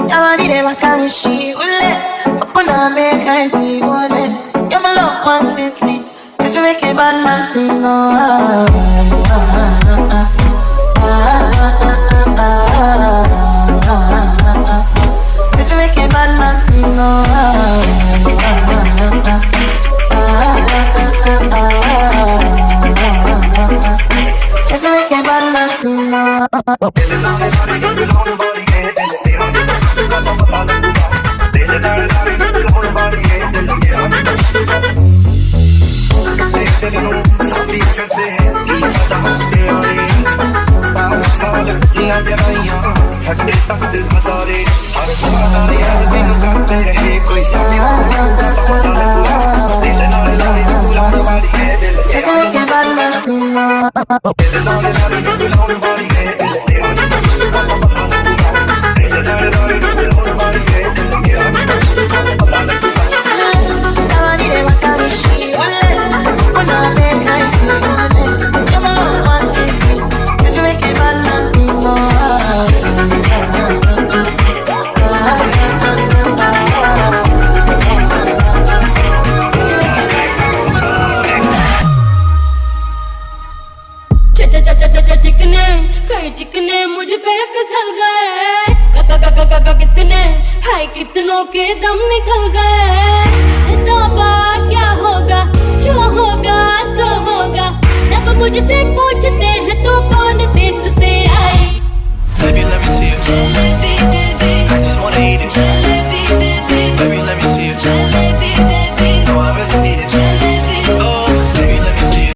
body they walk on me, she ule. Upon make I see one. You my love quantity. If you make a bad man sing, if you make a bad man sing, if you make a bad man sing, चिकने मुझ पे फिसल गए कितने हाय कितनों के दम निकल गए दाबा